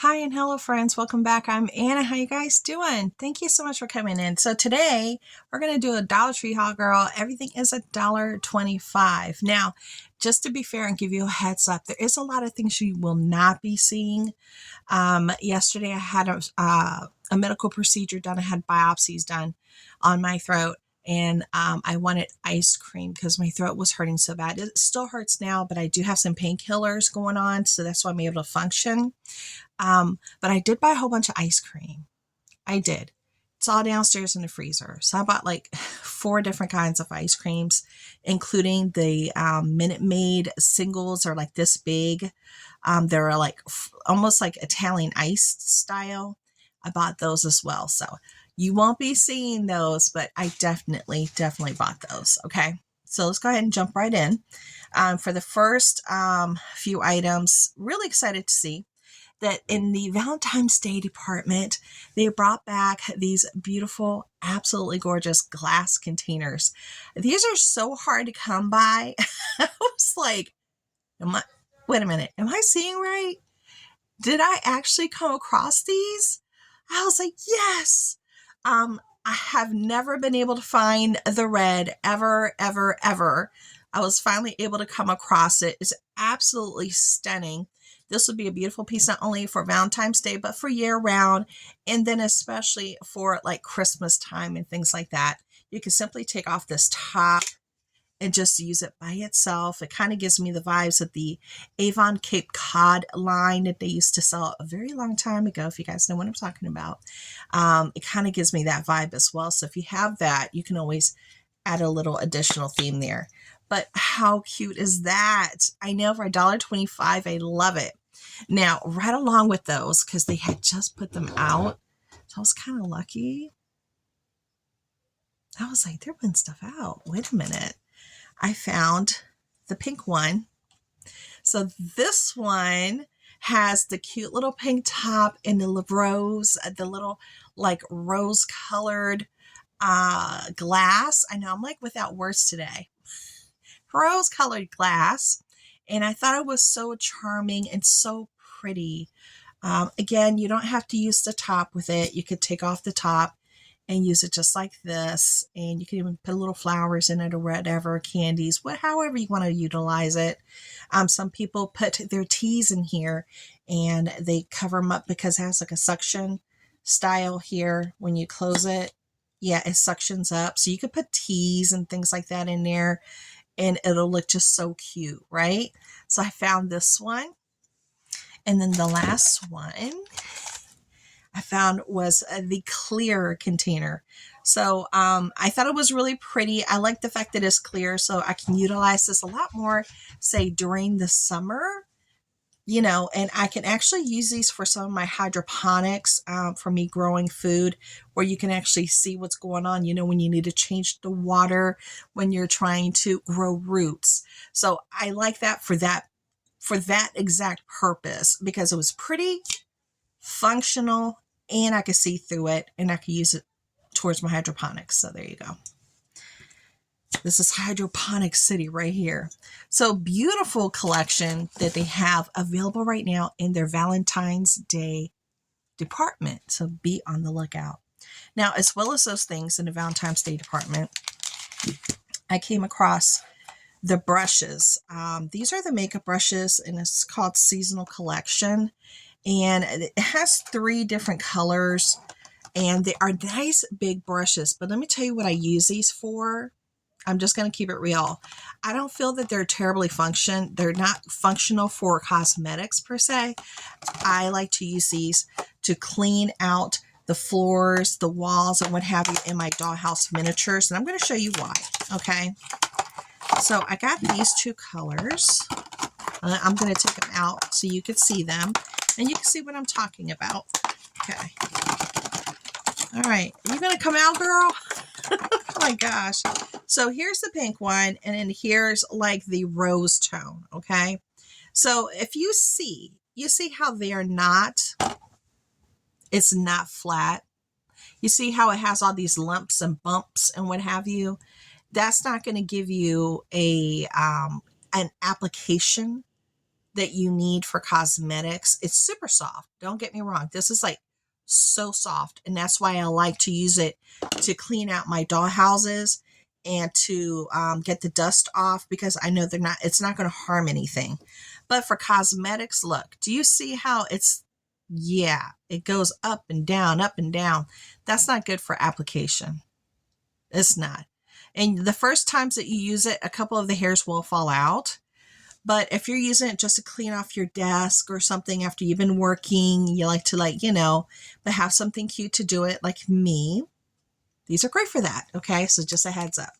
Hi and hello friends, welcome back. I'm Anna. How you guys doing? Thank you so much for coming in. So today we're going to do a Dollar Tree haul, girl. Everything is $1.25. Now, just to be fair and give you a heads up, there is a lot of things you will not be seeing. Yesterday I had a medical procedure done. I had biopsies done on my throat. And I wanted ice cream because my throat was hurting so bad. It still hurts now, but I do have some painkillers going on. So that's why I'm able to function. But I did buy a whole bunch of ice cream. I did. It's all downstairs in the freezer. So I bought like 4 different kinds of ice creams, including the Minute Maid singles are like this big. They're like almost like Italian ice style. I bought those as well. So you won't be seeing those, but I definitely bought those. Okay. So let's go ahead and jump right in. For the first few items, really excited to see that in the Valentine's Day department, they brought back these beautiful, absolutely gorgeous glass containers. These are so hard to come by. I was like, wait a minute, am I seeing right? Did I actually come across these? I was like, yes. I have never been able to find the red ever. I was finally able to come across it. It's absolutely stunning. This would be a beautiful piece, not only for Valentine's Day, but for year round. And then especially for like Christmas time and things like that. You can simply take off this top and just use it by itself. It kind of gives me the vibes of the Avon Cape Cod line that they used to sell a very long time ago, if you guys know what I'm talking about. It kind of gives me that vibe as well. So if you have that, you can always add a little additional theme there. But how cute is that? I know for $1.25, I love it. Now, right along with those, because they had just put them out, so I was kind of lucky. I was like, they're putting stuff out. Wait a minute. I found the pink one. So this one has the cute little pink top and the little like rose colored glass. I know I'm like without words today. Rose colored glass. And I thought it was so charming and so pretty. Again, you don't have to use the top with it. You could take off the top and use it just like this. And you can even put little flowers in it or whatever, candies, however you want to utilize it. Some people put their teas in here and they cover them up because it has like a suction style here. When you close it, yeah, it suctions up. So you could put teas and things like that in there and it'll look just so cute, right? So I found this one. And then the last one I found was the clear container. So I thought it was really pretty. I like the fact that it's clear, so I can utilize this a lot more, say during the summer, and I can actually use these for some of my hydroponics for me growing food, where you can actually see what's going on, when you need to change the water, when you're trying to grow roots. So I like that for that exact purpose, because it was pretty functional and I could see through it and I could use it towards my hydroponics. So there you go. This is Hydroponic City right here. So beautiful collection that they have available right now in their Valentine's Day department. So be on the lookout. Now, as well as those things in the Valentine's Day department, I came across the brushes. These are the makeup brushes and it's called Seasonal Collection. And it has 3 different colors and they are nice big brushes. But let me tell you what I use these for. I'm just going to keep it real. I don't feel that they're terribly they're not functional for cosmetics per se. I like to use these to clean out the floors, the walls, and what have you in my dollhouse miniatures. And I'm going to show you why. Okay. So I got these 2 colors. I'm going to take them out so you can see them and you can see what I'm talking about. Okay. All right. Are you going to come out, girl? Oh my gosh. So here's the pink one. And then here's like the rose tone. Okay. So if you see how it's not flat. You see how it has all these lumps and bumps and what have you. That's not going to give you an application that you need for cosmetics. It's super soft. Don't get me wrong. This is like so soft. And that's why I like to use it to clean out my doll houses and to get the dust off, because I know it's not going to harm anything. But for cosmetics, look, do you see how it goes up and down, up and down. That's not good for application. It's not. And the first times that you use it, a couple of the hairs will fall out. But if you're using it just to clean off your desk or something after you've been working, you like to but have something cute to do it, like me. These are great for that. Okay, so just a heads up.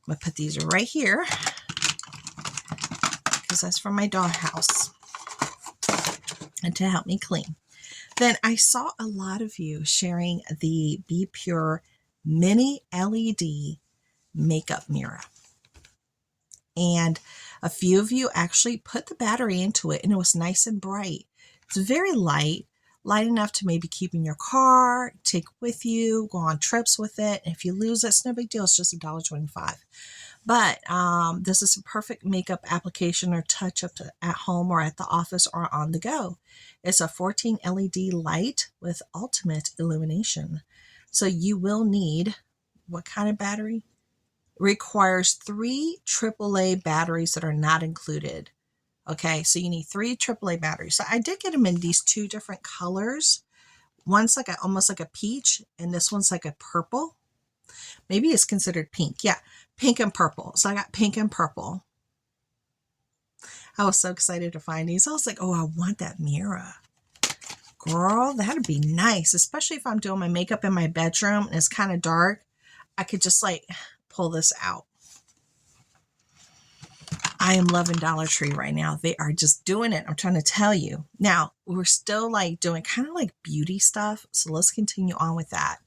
I'm going to put these right here because that's from my dollhouse and to help me clean. Then I saw a lot of you sharing the Be Pure mini LED makeup mirror. And a few of you actually put the battery into it, and it was nice and bright. It's very light enough to maybe keep in your car, take with you, go on trips with it. And if you lose it, it's no big deal. It's just $1.25. But this is a perfect makeup application or touch up at home or at the office or on the go. It's a 14 LED light with ultimate illumination. So you will need, what kind of battery? Requires 3 AAA batteries that are not included. Okay, so you need 3 AAA batteries. So I did get them in these 2 different colors. One's like almost like a peach, and this one's like a purple. Maybe it's considered pink. Yeah, pink and purple. So I got pink and purple. I was so excited to find these. I was like, oh, I want that mirror. Girl, that'd be nice, especially if I'm doing my makeup in my bedroom and it's kind of dark. I could just like pull this out. I am loving Dollar Tree right now. They are just doing it. I'm trying to tell you. Now, we're still like doing kind of like beauty stuff. So let's continue on with that.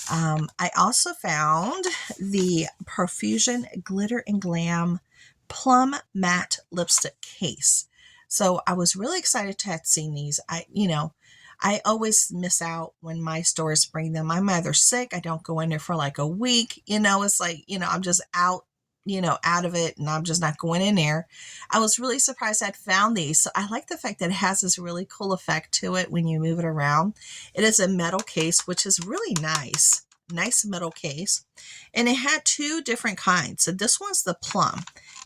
I also found the Profusion Glitter and Glam Plum Matte Lipstick Case. So I was really excited to have seen these. I always miss out when my stores bring them. I'm either sick, I don't go in there for like a week. It's like, I'm just out of it, and I'm just not going in there. I was really surprised I'd found these. So I like the fact that it has this really cool effect to it when you move it around. It is a metal case, which is really nice. Nice metal case. And it had 2 different kinds. So this one's the plum.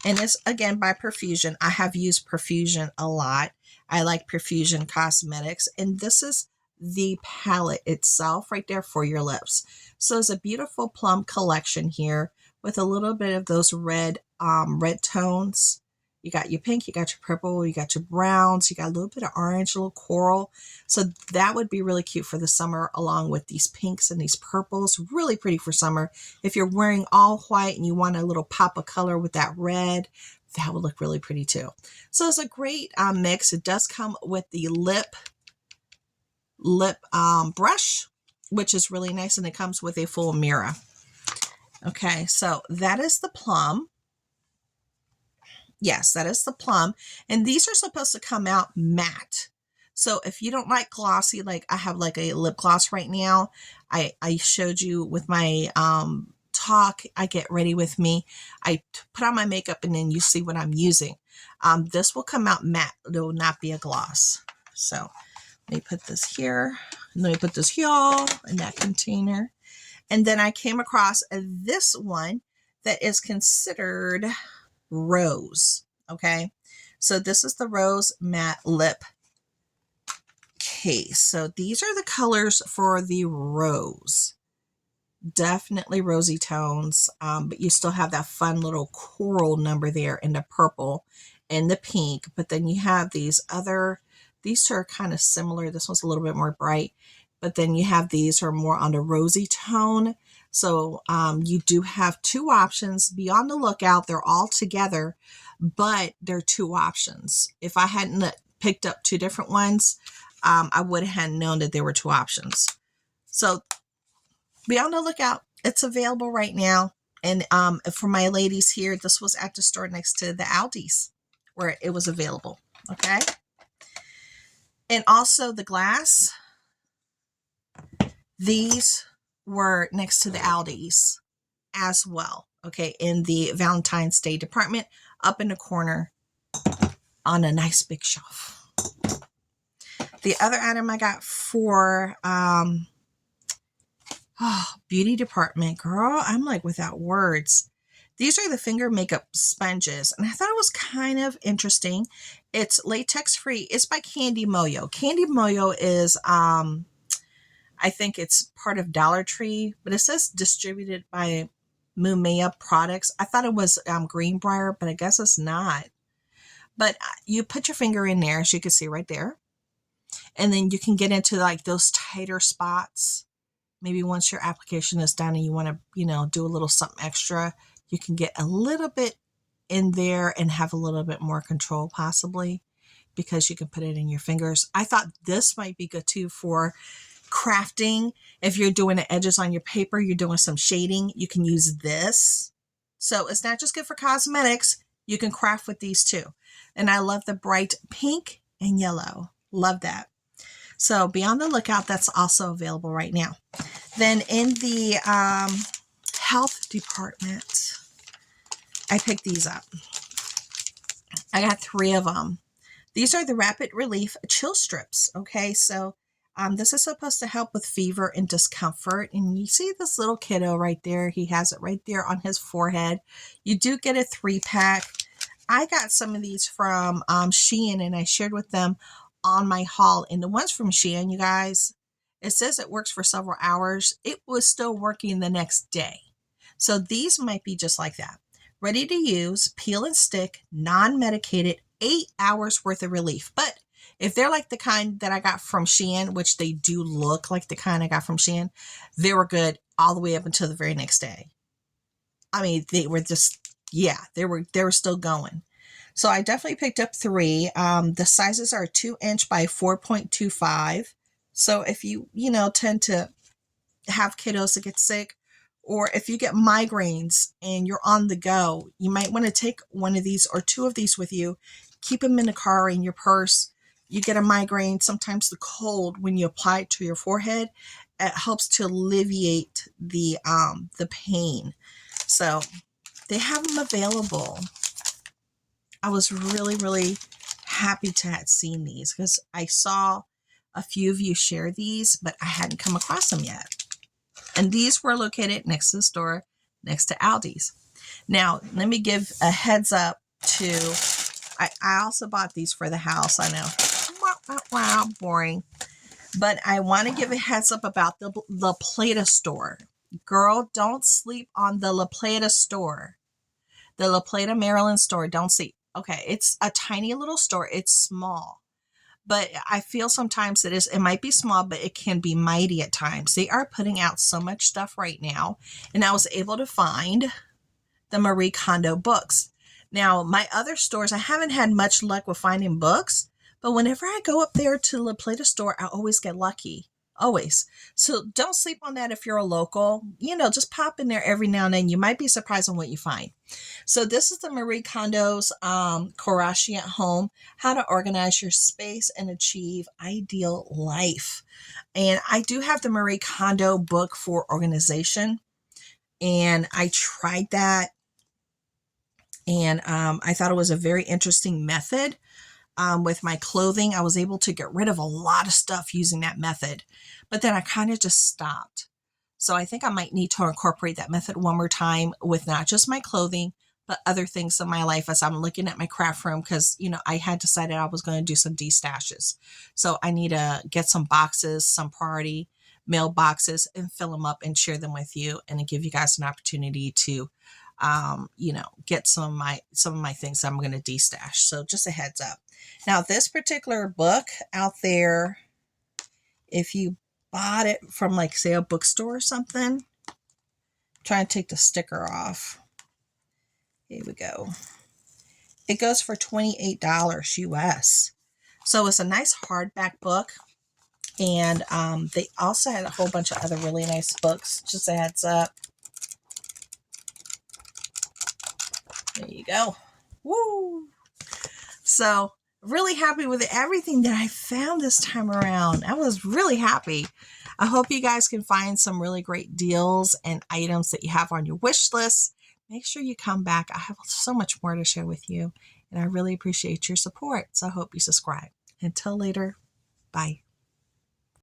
And it's, again, by Profusion. I have used Profusion a lot. I like Profusion Cosmetics. And this is the palette itself right there for your lips. So it's a beautiful plum collection here with a little bit of those red tones. You got your pink, you got your purple, you got your browns, you got a little bit of orange, a little coral. So that would be really cute for the summer, along with these pinks and these purples. Really pretty for summer. If you're wearing all white and you want a little pop of color with that red, that would look really pretty too. So it's a great mix. It does come with the lip brush, which is really nice, and it comes with a full mirror. Okay, so that is the plum. Yes, that is the plum. And these are supposed to come out matte. So if you don't like glossy, like I have like a lip gloss right now. I showed you with my talk, I Get Ready With Me. I put on my makeup and then you see what I'm using. This will come out matte. It will not be a gloss. So let me put this here. Let me put this here in that container. And then I came across this one that is considered rose. Okay. So this is the rose matte lip case. So these are the colors for the rose. Definitely rosy tones. But you still have that fun little coral number there in the purple and the pink. But then you have these 2 are kind of similar. This one's a little bit more bright. But then you have these are more on the rosy tone. So you do have 2 options. Be on the lookout. They're all together, but they're 2 options. If I hadn't picked up 2 different ones, I would have known that there were 2 options. So be on the lookout. It's available right now. And for my ladies here, this was at the store next to the Aldi's where it was available. Okay. And also the glass. These were next to the Aldi's as well. Okay. In the Valentine's Day department up in the corner on a nice big shelf. The other item I got for beauty department, girl, I'm like without words. These are the finger makeup sponges, and I thought it was kind of interesting. It's latex free. It's by Candy Moyo. Candy Moyo is I think it's part of Dollar Tree, but it says distributed by Mumea Products. I thought it was Greenbrier, but I guess it's not. But you put your finger in there, as you can see right there, and then you can get into like those tighter spots. Maybe once your application is done and you want to, do a little something extra, you can get a little bit in there and have a little bit more control possibly, because you can put it in your fingers. I thought this might be good too for crafting. If you're doing the edges on your paper, you're doing some shading, you can use this. So it's not just good for cosmetics. You can craft with these too. And I love the bright pink and yellow. Love that. So be on the lookout. That's also available right now. Then in the health department, I picked these up. I got 3 of them. These are the Rapid Relief Chill Strips. Okay, so this is supposed to help with fever and discomfort. And you see this little kiddo right there. He has it right there on his forehead. You do get a 3-pack. I got some of these from Shein, and I shared with them on my haul. And the ones from Shein, you guys, it says it works for several hours. It was still working the next day. So these might be just like that. Ready to use, peel and stick, non-medicated, 8 hours worth of relief. But if they're like the kind that I got from Shein, which they do look like the kind I got from Shein, they were good all the way up until the very next day. I mean, they were just, they were still going. So I definitely picked up 3. The sizes are 2-inch by 4.25. So if you, tend to have kiddos that get sick, or if you get migraines and you're on the go, you might want to take one of these or 2 of these with you. Keep them in the car or in your purse. You get a migraine, sometimes the cold, when you apply it to your forehead, it helps to alleviate the pain. So they have them available. I was really, really happy to have seen these because I saw a few of you share these, but I hadn't come across them yet. And these were located next to the store, next to Aldi's. Now, let me give a heads up to, I also bought these for the house. I know, wow, boring. But I want to give a heads up about the La Plata store. Girl, don't sleep on the La Plata store. The La Plata, Maryland store, don't sleep. Okay, it's a tiny little store. It's small. But I feel sometimes it might be small, but it can be mighty at times. They are putting out so much stuff right now. And I was able to find the Marie Kondo books. Now, my other stores, I haven't had much luck with finding books. But whenever I go up there to La Plata store, I always get lucky. Always. So don't sleep on that if you're a local. Just pop in there every now and then. You might be surprised on what you find. So this is the Marie Kondo's Kurashi at Home, How to Organize Your Space and Achieve Ideal Life. And I do have the Marie Kondo book for organization. And I tried that. And I thought it was a very interesting method. With my clothing, I was able to get rid of a lot of stuff using that method, but then I kind of just stopped. So I think I might need to incorporate that method one more time with not just my clothing, but other things in my life as I'm looking at my craft room, because, I had decided I was going to do some destashes. So I need to get some boxes, some priority mail boxes, and fill them up and share them with you, and give you guys an opportunity to get some of my things I'm going to destash. So just a heads up. Now, this particular book out there, if you bought it from say a bookstore or something, try and take the sticker off. Here we go. It goes for $28 US. So it's a nice hardback book. And they also had a whole bunch of other really nice books. Just a heads up. There you go. Woo! So really happy with everything that I found this time around. I was really happy. I hope you guys can find some really great deals and items that you have on your wish list. Make sure you come back. I have so much more to share with you. And I really appreciate your support. So I hope you subscribe. Until later, bye.